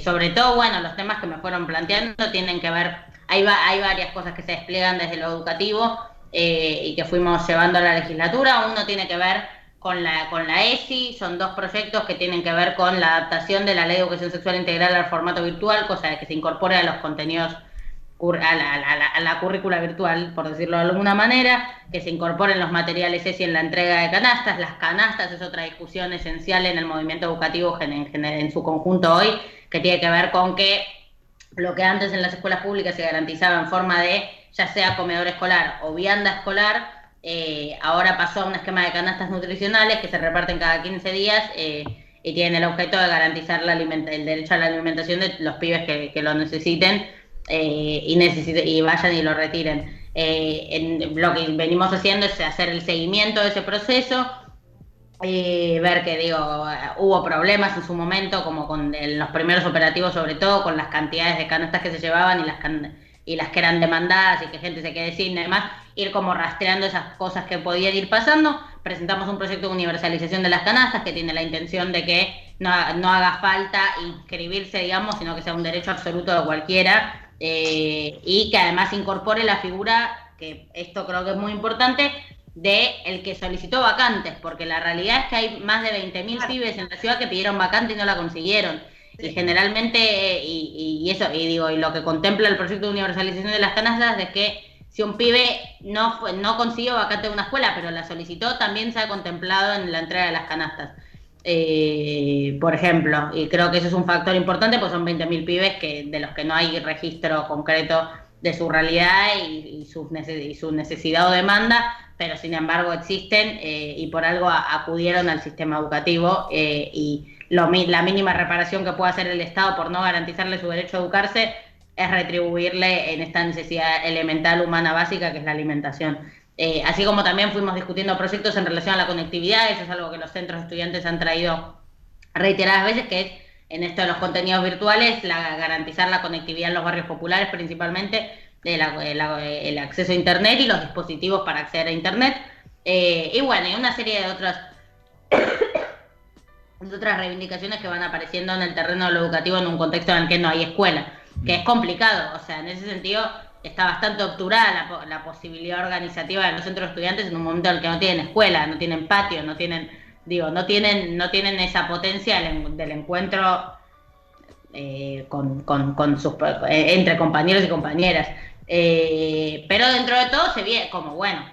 B: Sobre todo, bueno, los temas que me fueron planteando tienen que ver, hay varias cosas que se despliegan desde lo educativo y que fuimos llevando a la legislatura. Uno tiene que ver con la ESI, son dos proyectos que tienen que ver con la adaptación de la Ley de Educación Sexual Integral al formato virtual, cosa de que se incorpore a los contenidos, a la currícula virtual, por decirlo de alguna manera, que se incorporen los materiales ESI en la entrega de canastas. Las canastas es otra discusión esencial en el movimiento educativo en su conjunto hoy, que tiene que ver con que lo que antes en las escuelas públicas se garantizaba en forma de ya sea comedor escolar o vianda escolar, ahora pasó a un esquema de canastas nutricionales que se reparten cada 15 días y tienen el objeto de garantizar el derecho a la alimentación de los pibes que lo necesiten y vayan y lo retiren. Lo que venimos haciendo es hacer el seguimiento de ese proceso, ver que hubo problemas en su momento, como en los primeros operativos, sobre todo con las cantidades de canastas que se llevaban y las que eran demandadas y que gente se quede sin, además ir como rastreando esas cosas que podían ir pasando. Presentamos un proyecto de universalización de las canastas que tiene la intención de que no haga falta inscribirse, digamos, sino que sea un derecho absoluto de cualquiera, y que además incorpore la figura, que esto creo que es muy importante, de el que solicitó vacantes, porque la realidad es que hay más de 20.000 pibes en la ciudad que pidieron vacante y no la consiguieron. Y generalmente, y lo que contempla el proyecto de universalización de las canastas es que si un pibe no consiguió vacante de una escuela, pero la solicitó, también se ha contemplado en la entrega de las canastas. Por ejemplo, y creo que eso es un factor importante, pues son 20.000 pibes de los que no hay registro concreto de su realidad y su necesidad o demanda, pero sin embargo existen y por algo acudieron al sistema educativo, y la mínima reparación que pueda hacer el Estado por no garantizarle su derecho a educarse es retribuirle en esta necesidad elemental humana básica que es la alimentación. Así como también fuimos discutiendo proyectos en relación a la conectividad, eso es algo que los centros estudiantes han traído reiteradas veces, que es en esto de los contenidos virtuales, garantizar la conectividad en los barrios populares principalmente, el acceso a Internet y los dispositivos para acceder a Internet, y bueno, y una serie de otras reivindicaciones que van apareciendo en el terreno de lo educativo en un contexto en el que no hay escuela, que es complicado. O sea, en ese sentido está bastante obturada la posibilidad organizativa de los centros estudiantes en un momento en el que no tienen escuela, no tienen patio, no tienen esa potencia del encuentro entre compañeros y compañeras. Pero dentro de todo se ve como, bueno,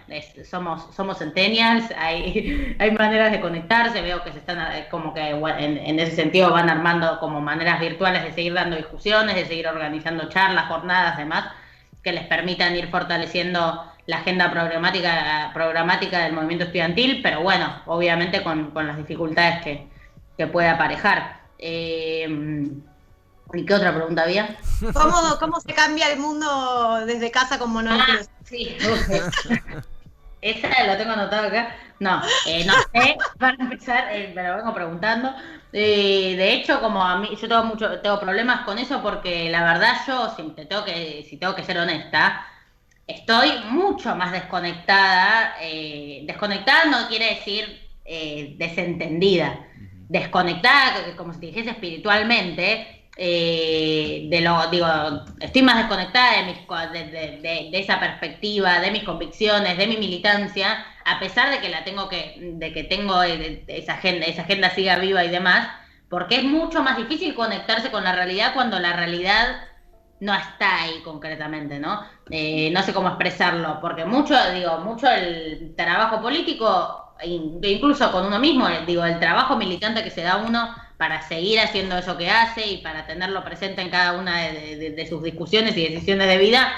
B: somos centennials, hay maneras de conectarse, veo que se están como que en ese sentido van armando como maneras virtuales de seguir dando discusiones, de seguir organizando charlas, jornadas, demás, que les permitan ir fortaleciendo la agenda programática del movimiento estudiantil, pero bueno, obviamente con las dificultades que puede aparejar. ¿Y qué otra pregunta había?
C: ¿Cómo se cambia el mundo desde casa con monóculos?
B: Sí. Esa lo tengo anotado acá. No sé, para empezar, me lo vengo preguntando. De hecho, como a mí, yo tengo problemas con eso porque la verdad yo, si tengo que ser honesta, estoy mucho más desconectada. Desconectada no quiere decir desentendida. Desconectada, como si te dijese espiritualmente. Estoy más desconectada de esa perspectiva, de mis convicciones, de mi militancia, a pesar de que tengo esa agenda siga viva y demás, porque es mucho más difícil conectarse con la realidad cuando la realidad no está ahí concretamente, ¿no? No sé cómo expresarlo, porque mucho el trabajo político, incluso con uno mismo, el trabajo militante que se da uno para seguir haciendo eso que hace y para tenerlo presente en cada una de sus discusiones y decisiones de vida,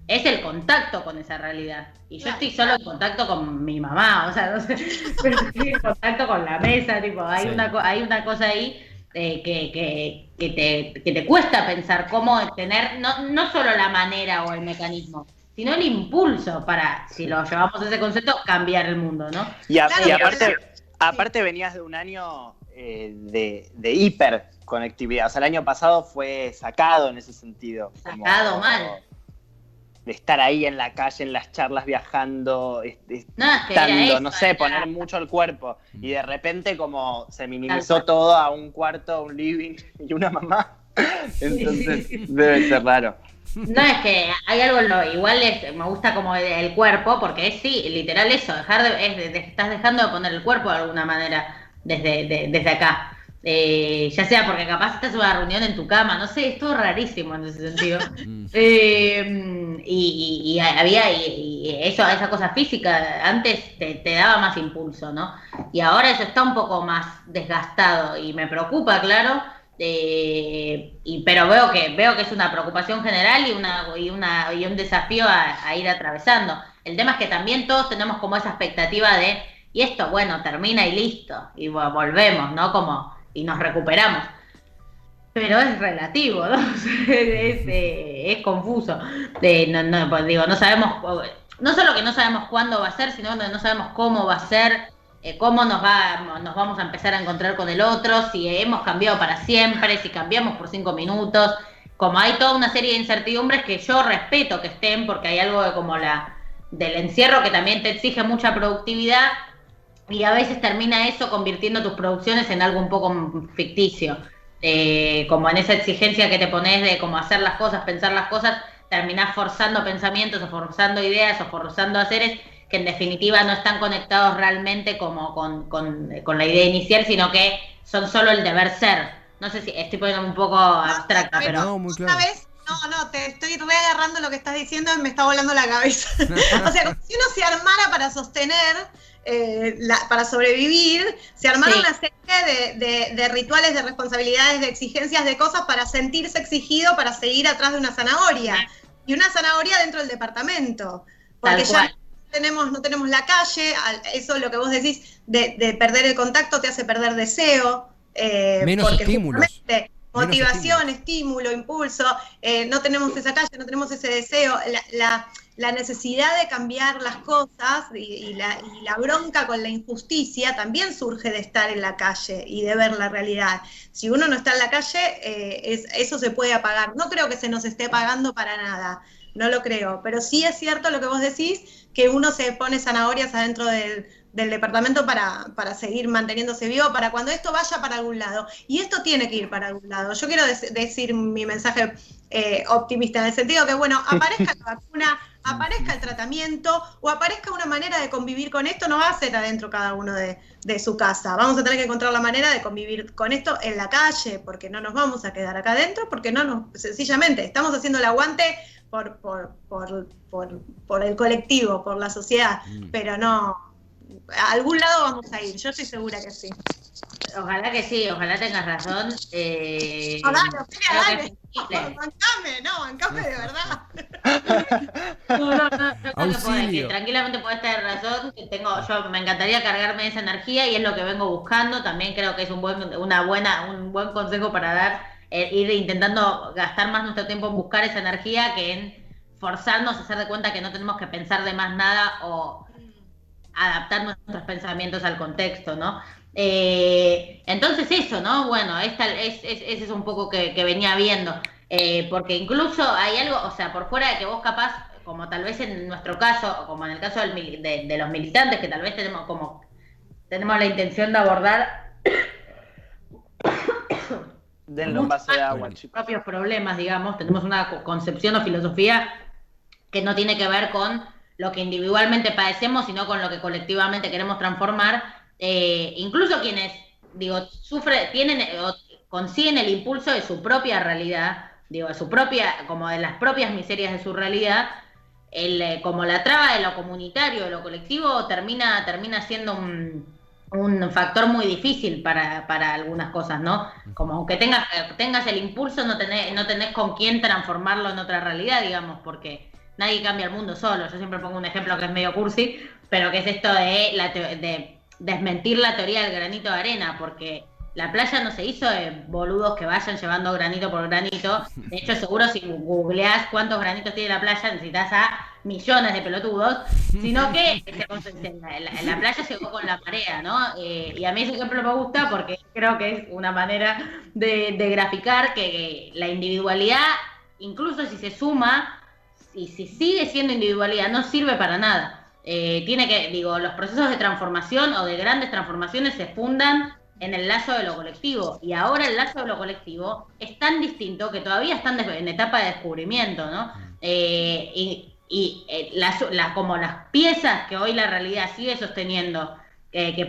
B: es el contacto con esa realidad. Y yo estoy solo en contacto con mi mamá, o sea, no sé, pero estoy en contacto con la mesa, hay una cosa ahí que te cuesta pensar cómo tener, no solo la manera o el mecanismo, sino el impulso para, si lo llevamos a ese concepto, cambiar el mundo, ¿no?
D: Y aparte venías de un año de hiperconectividad. O sea, el año pasado fue sacado en ese sentido.
B: Sacado mal.
D: De estar ahí en la calle, en las charlas, viajando, poner mucho el cuerpo. Y de repente como se minimizó todo a un cuarto, un living y una mamá. Entonces debe ser raro.
B: No, es que hay algo, igual me gusta como el cuerpo, porque es literal eso, estás dejando de poner el cuerpo de alguna manera desde acá. Ya sea porque capaz estás en una reunión en tu cama, no sé, es todo rarísimo en ese sentido. Y había esa cosa física antes te daba más impulso, ¿no? Y ahora eso está un poco más desgastado y me preocupa, claro. Pero veo que es una preocupación general y un desafío a ir atravesando. El tema es que también todos tenemos como esa expectativa de, y esto, bueno, termina y listo, y volvemos, ¿no? Como, y nos recuperamos. Pero es relativo, ¿no? Es confuso. Pues digo, no sabemos, no solo que no sabemos cuándo va a ser, sino que no sabemos cómo va a ser, cómo nos vamos a empezar a encontrar con el otro, si hemos cambiado para siempre, si cambiamos por 5 minutos. Como hay toda una serie de incertidumbres que yo respeto que estén, porque hay algo de como del encierro que también te exige mucha productividad, y a veces termina eso convirtiendo tus producciones en algo un poco ficticio. Como en esa exigencia que te pones de como hacer las cosas, pensar las cosas, terminás forzando pensamientos o forzando ideas o forzando haceres que en definitiva no están conectados realmente como con la idea inicial, sino que son solo el deber ser. No sé si estoy poniendo un poco abstracta, pero...
A: No, muy claro.
C: No, te estoy reagarrando lo que estás diciendo y me está volando la cabeza. O sea, como si uno se armara para sostener, para sobrevivir, se armara una serie de rituales, de responsabilidades, de exigencias, de cosas para sentirse exigido, para seguir atrás de una zanahoria. Y una zanahoria dentro del departamento. Porque ya no tenemos la calle, eso lo que vos decís de perder el contacto te hace perder deseo.
A: Menos estímulos.
C: Motivación, estímulo, impulso, no tenemos esa calle, no tenemos ese deseo, la necesidad de cambiar las cosas y la bronca con la injusticia también surge de estar en la calle y de ver la realidad. Si uno no está en la calle, eso se puede apagar. No creo que se nos esté pagando para nada, no lo creo, pero sí es cierto lo que vos decís, que uno se pone zanahorias adentro del departamento para seguir manteniéndose vivo, para cuando esto vaya para algún lado. Y esto tiene que ir para algún lado. Yo quiero decir mi mensaje optimista, en el sentido que, bueno, aparezca la vacuna, aparezca el tratamiento, o aparezca una manera de convivir con esto, no va a ser adentro cada uno de su casa. Vamos a tener que encontrar la manera de convivir con esto en la calle, porque no nos vamos a quedar acá adentro, porque sencillamente estamos haciendo el aguante por el colectivo, por la sociedad, pero no... A algún lado vamos a ir, yo estoy segura que sí.
B: Ojalá que sí, ojalá tengas razón.
C: Dale, bancame de verdad.
B: No, yo creo que tranquilamente podés tener razón. Yo me encantaría cargarme esa energía y es lo que vengo buscando. También creo que es un buen consejo para dar, ir intentando gastar más nuestro tiempo en buscar esa energía que en forzarnos a hacer de cuenta que no tenemos que pensar de más nada o adaptar nuestros pensamientos al contexto, ¿no? Entonces eso, ¿no? Bueno, ese es un poco que venía viendo, porque incluso hay algo, o sea, por fuera de que vos capaz, como tal vez en nuestro caso, como en el caso de los militantes, que tal vez tenemos la intención de abordar
D: denle un vaso de agua, chicos.
B: Propios problemas, digamos, tenemos una concepción o filosofía que no tiene que ver con lo que individualmente padecemos, sino con lo que colectivamente queremos transformar. Incluso quienes, consiguen el impulso de su propia realidad, como de las propias miserias de su realidad, como la traba de lo comunitario, de lo colectivo, termina siendo un factor muy difícil para algunas cosas, ¿no? Como aunque tengas el impulso, no tenés con quién transformarlo en otra realidad, digamos, porque nadie cambia el mundo solo. Yo siempre pongo un ejemplo que es medio cursi, pero que es esto de desmentir la teoría del granito de arena, porque la playa no se hizo de boludos que vayan llevando granito por granito. De hecho, seguro si googleás cuántos granitos tiene la playa, necesitas a millones de pelotudos, sino que la playa llegó con la marea, ¿no? Y a mí ese ejemplo me gusta porque creo que es una manera de graficar que la individualidad, incluso si se suma, y si sigue siendo individualidad, no sirve para nada. Los procesos de transformación o de grandes transformaciones se fundan en el lazo de lo colectivo, y ahora el lazo de lo colectivo es tan distinto que todavía están en etapa de descubrimiento, ¿no? Como las piezas que hoy la realidad sigue sosteniendo, que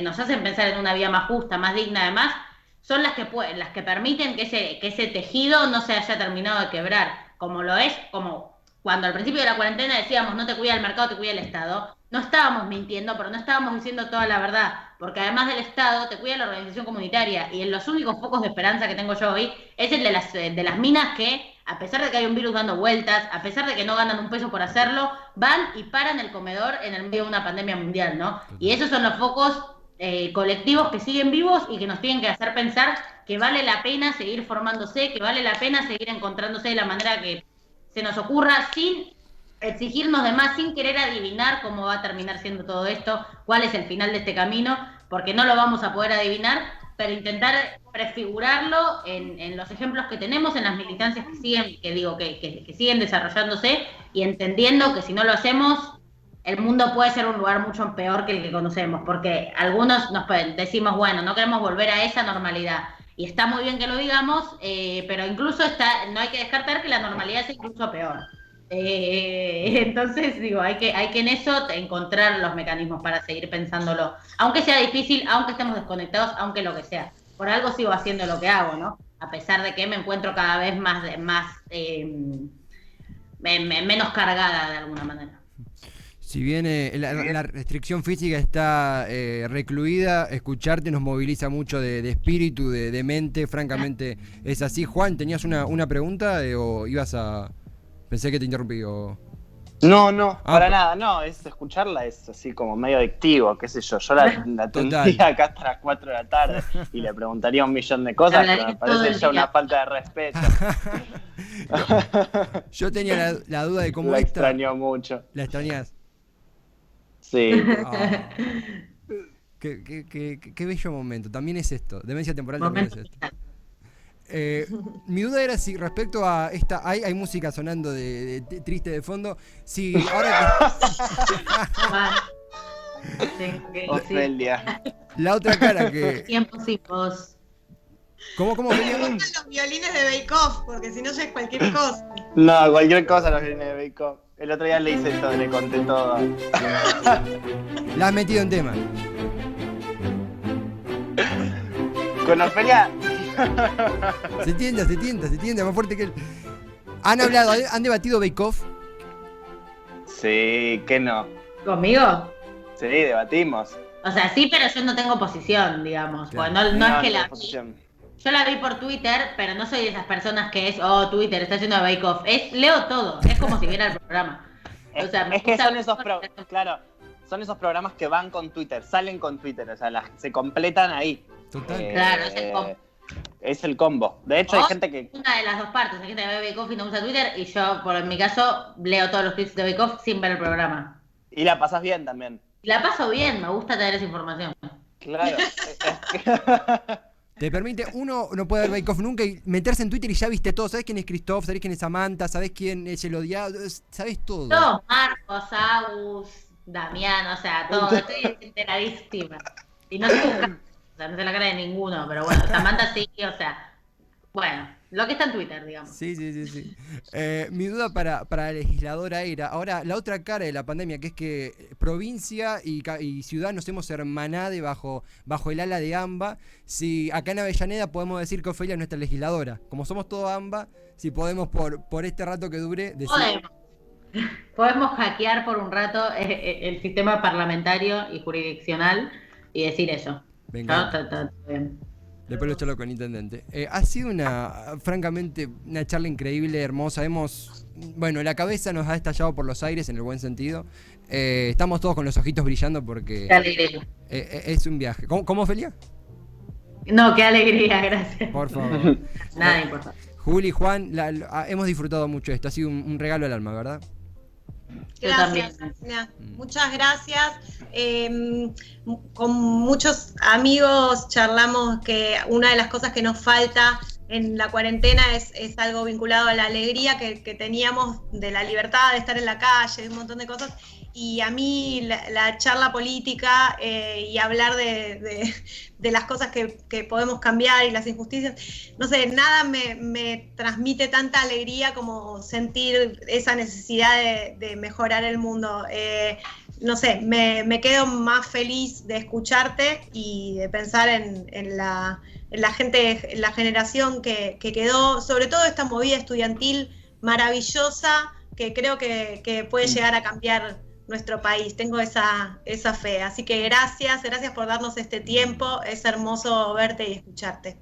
B: nos hacen pensar en una vida más justa, más digna, además, son las que permiten que ese tejido no se haya terminado de quebrar, como lo es, como cuando al principio de la cuarentena decíamos no te cuida el mercado, te cuida el Estado. No estábamos mintiendo, pero no estábamos diciendo toda la verdad, porque además del Estado te cuida la organización comunitaria, y en los únicos focos de esperanza que tengo yo hoy es el de las minas que a pesar de que hay un virus dando vueltas, a pesar de que no ganan un peso por hacerlo, van y paran el comedor en el medio de una pandemia mundial, ¿no? Y esos son los focos colectivos que siguen vivos y que nos tienen que hacer pensar que vale la pena seguir formándose, que vale la pena seguir encontrándose de la manera que se nos ocurra, sin exigirnos de más, sin querer adivinar cómo va a terminar siendo todo esto, cuál es el final de este camino, porque no lo vamos a poder adivinar, pero intentar prefigurarlo en los ejemplos que tenemos, en las militancias que siguen, que siguen desarrollándose, y entendiendo que si no lo hacemos, el mundo puede ser un lugar mucho peor que el que conocemos, porque algunos decimos, bueno, no queremos volver a esa normalidad, y está muy bien que lo digamos, pero incluso no hay que descartar que la normalidad es incluso peor. Entonces, digo, hay que en eso encontrar los mecanismos para seguir pensándolo, aunque sea difícil, aunque estemos desconectados, aunque lo que sea. Por algo sigo haciendo lo que hago, ¿no? A pesar de que me encuentro cada vez menos cargada de alguna manera.
A: Si bien la restricción física está recluida, escucharte nos moviliza mucho de espíritu, de mente, francamente es así. Juan, ¿tenías una pregunta o ibas a...? Pensé que te interrumpí o...
D: No, para nada, no, escucharla es así como medio adictivo, qué sé yo la tendría acá hasta las 4 de la tarde y le preguntaría un millón de cosas, pero me parece ya una falta de respeto.
A: Yo tenía la duda de cómo
D: la extraño mucho.
A: ¿La extrañas?
D: Sí.
A: Qué bello momento, también es esto, demencia temporal también es esto. Mi duda era si respecto a esta hay música sonando de triste de fondo, si ahora
D: Ofelia.
A: La otra cara que
B: tiempos y pos.
A: ¿Cómo
C: Me gustan los violines de Bake Off, porque si no ya es cualquier cosa.
D: No, cualquier cosa los violines de Bake Off. El otro día le hice todo, le conté todo.
A: La has metido en tema.
D: Con Ofelia.
A: Se tienta, más fuerte que él. ¿Han debatido Bake Off?
D: Sí, ¿qué no?
B: ¿Conmigo?
D: Sí, debatimos.
B: O sea, sí, pero yo no tengo posición, digamos.
A: Claro.
B: Pues no es que la
D: posición.
B: Yo la vi por Twitter, pero no soy de esas personas que Twitter está haciendo Bake Off. Leo todo, es como si viera el programa. O sea,
D: es que son esos programas que van con Twitter, salen con Twitter, o sea, se completan ahí.
A: Total.
B: Claro, es el combo.
D: Es el combo. De hecho, hay gente que...
B: Una de las dos partes, hay gente que ve Bake Off y no usa Twitter, y yo, en mi caso, leo todos los tweets de Bake Off sin ver el programa.
D: Y la pasás bien también.
B: La paso bien, me gusta tener esa información.
D: Claro.
A: Te permite, uno no puede ver Bake Off nunca y meterse en Twitter y ya viste todo. ¿Sabés quién es Christoph? ¿Sabés quién es Samantha? ¿Sabés quién es el odiado? ¿Sabés todo?
B: Todos, Marcos, Agus, Damián, o sea, todo. Estoy enteradísima. Y no sé no sé la cara de ninguno, pero bueno, Samantha sí, o sea, bueno, lo que está en Twitter, digamos.
A: Sí. Mi duda para la legisladora era, ahora, la otra cara de la pandemia, que es que provincia y ciudad nos hemos hermanado bajo el ala de AMBA. Si acá en Avellaneda podemos decir que Ofelia es nuestra legisladora. Como somos todos AMBA, si podemos por este rato que dure decir...
B: Podemos hackear por un rato el sistema parlamentario y jurisdiccional y decir eso.
A: Venga.
B: Está bien.
A: Después lo charlo con el intendente. Ha sido francamente, una charla increíble, hermosa. La cabeza nos ha estallado por los aires en el buen sentido. Estamos todos con los ojitos brillando porque
B: Qué alegría.
A: Es un viaje. ¿Cómo, Ofelia?
B: No, qué alegría, gracias.
A: Por favor.
B: Nada importante.
A: Juli, Juan, hemos disfrutado mucho esto. Ha sido un regalo al alma, ¿verdad?
C: Gracias, Cristina. Muchas gracias. Con muchos amigos charlamos que una de las cosas que nos falta en la cuarentena es algo vinculado a la alegría que teníamos de la libertad de estar en la calle, de un montón de cosas. Y a mí la charla política y hablar de las cosas que podemos cambiar y las injusticias, no sé, nada me transmite tanta alegría como sentir esa necesidad de mejorar el mundo. No sé, me quedo más feliz de escucharte y de pensar en la gente, en la generación que quedó, sobre todo esta movida estudiantil maravillosa que creo que puede llegar a cambiar nuestro país. Tengo esa fe. Así que gracias por darnos este tiempo. Es hermoso verte y escucharte.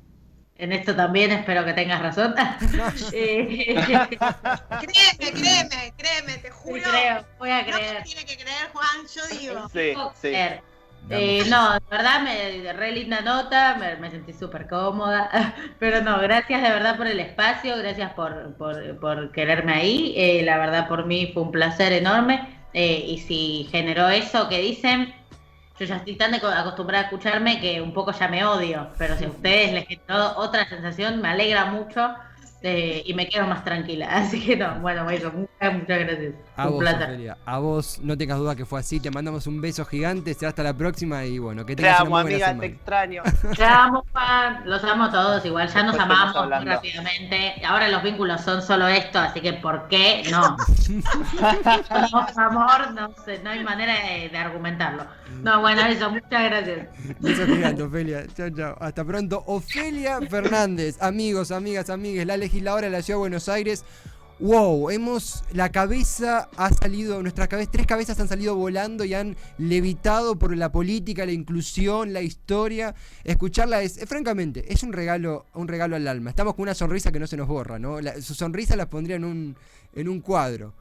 B: En esto también espero que tengas razón.
C: Créeme, te juro.
B: Voy a
C: No
B: creer.
C: me tiene que creer, Juan, yo digo.
D: Sí, sí.
B: No, de verdad, re linda nota, me sentí súper cómoda, pero no, gracias de verdad por el espacio, gracias por quererme ahí, la verdad por mí fue un placer enorme, y si generó eso que dicen, yo ya estoy tan acostumbrada a escucharme que un poco ya me odio, pero si a ustedes les generó otra sensación, me alegra mucho, y me quedo más tranquila, así que no, bueno, eso, muchas gracias.
A: A
B: Un
A: vos,
B: placer.
A: Ofelia, a vos, no tengas duda que fue así. Te mandamos un beso gigante. Será hasta la próxima. Y bueno, que
D: Te
A: tengas
D: amo,
A: una muy buena
D: amiga, te
A: semana.
D: extraño.
B: Te amo, Juan. Los amo todos igual. Ya nos
D: Después seguimos
B: amamos muy
D: hablando.
B: rápidamente. Ahora los vínculos son solo esto, así que ¿por qué no? No, amor, no sé, no hay manera de argumentarlo. No, bueno, eso, muchas gracias.
A: Beso gigante, Ofelia. Chao, chao. Hasta pronto. Ofelia Fernández. Amigos, amigas, amigues. La legisladora de la Ciudad de Buenos Aires. Wow, la cabeza ha salido, tres cabezas han salido volando y han levitado por la política, la inclusión, la historia. Escucharla francamente, es un regalo al alma. Estamos con una sonrisa que no se nos borra, ¿no? Su sonrisa la pondría en un cuadro.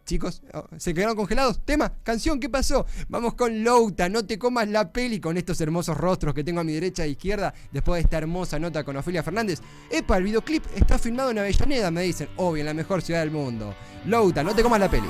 A: Chicos, ¿se quedaron congelados? Tema, canción, ¿qué pasó? Vamos con Louta, No te comas la peli, con estos hermosos rostros que tengo a mi derecha e izquierda, después de esta hermosa nota con Ofelia Fernández. Epa, el videoclip está filmado en Avellaneda, me dicen. Obvio, en la mejor ciudad del mundo. Louta, No te comas la peli.